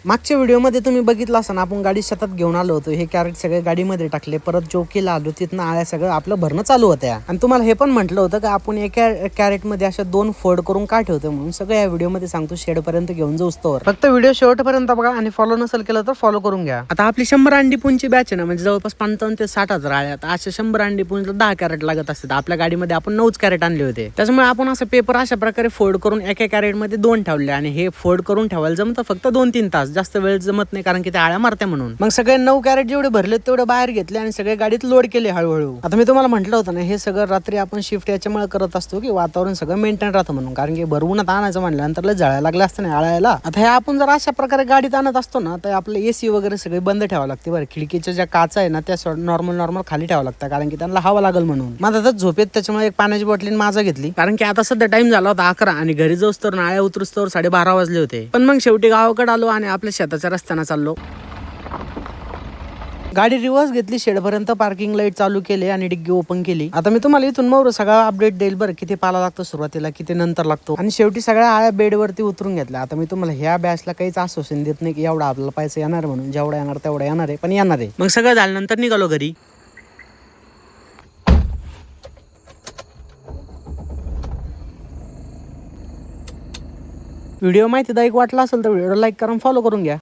मागच्या व्हिडिओमध्ये तुम्ही बघितलं असं आपण गाडी शेतात घेऊन आलो होतो, हे कॅरेट सगळे गाडीमध्ये टाकले, परत चौकीला आलो, तिथनं आळ्या सगळं आपलं भरणं चालू होत्या. आणि तुम्हाला हे पण म्हटलं होतं की आपण एका कॅरेटमध्ये अशा 2 फोल्ड करून का ठेवतो म्हणून सगळं या व्हिडिओमध्ये सांगतो. शेड पर्यंत घेऊन जाऊस तर फक्त व्हिडिओ शेवटपर्यंत बघा आणि फॉलो नसेल केलं तर फॉलो करून घ्या. आता आपली 100 अंडी पुंची बॅच आहे ना, म्हणजे जवळपास 55 ते 60,000 आळ्या. आता अशा 100 अंडी पुंजला 10 कॅरेट लागत असतात. आपल्या गाडीमध्ये आपण 9 कॅरेट आणले होते, त्याच्यामुळे आपण असं पेपर अशा प्रकारे फोल्ड करून एका कॅरेटमध्ये 2 ठेवले. आणि हे फोल्ड करून ठेवायला जमतं फक्त 2-3 तास, जास्त वेळ जमत नाही कारण की त्या आळ्या मारत्या म्हणून. मग सगळे 9 कॅरेट जेवढे भरले तेवढे बाहेर घेतले आणि सगळे गाडीत लोड केले हळूहळू. आता मी तुम्हाला म्हटलं होतं ना, हे सगळं रात्री आपण शिफ्ट याच्यामुळे करत असतो की वातावरण सगळं मेंटेन राहतं म्हणून, कारण की भरवून आणायचं म्हटल्यानंतर लय जाळ्या लागल्या असतं ना आळ्याला. आता हे आपण जर अशा प्रकारे गाडीत आणत असतो ना, तर आपलं एसी वगैरे सगळे बंद ठेवावं लागते बरं. खिडकीच्या ज्या काचा आहे ना त्या नॉर्मल खाली ठेवावं लागतं, कारण की त्यांना हवा लागल म्हणून. माझा आता झोपेत त्याच्यामुळे एक पाण्याची बॉटली माझा घेतली, कारण की आता सध्या टाइम झाला होता 11 आणि घरी जाऊस तर नाळ्या उतरूस तर 12:30 वाजले होते. पण मग शेवटी गावाकडे आलो आणि आपल्या शेताच्या रस्त्यानं चाललो. गाडी रिव्हर्स घेतली, शेडपर्यंत पार्किंग लाईट चालू केले आणि डिग्गी ओपन केली. आता मी तुम्हाला इथून मोर सगळा अपडेट देईल बरं, किती पाला लागतो सुरुवातीला, किती नंतर लागतो. आणि शेवटी सगळ्या आळ्या बेडवरती उतरून घेतल्या. आता मी तुम्हाला ह्या बॅचला काहीच आश्वासन देत नाही की एवढा आपल्याला पैसा येणार म्हणून, जेवढा येणार तेवढा येणार आहे, पण येणार आहे. मग सगळं झाल्यानंतर निघालो घरी. व्हिडिओ माहितीदायक वाटला असेल तर व्हिडिओ लाईक करून फॉलो करून घ्या.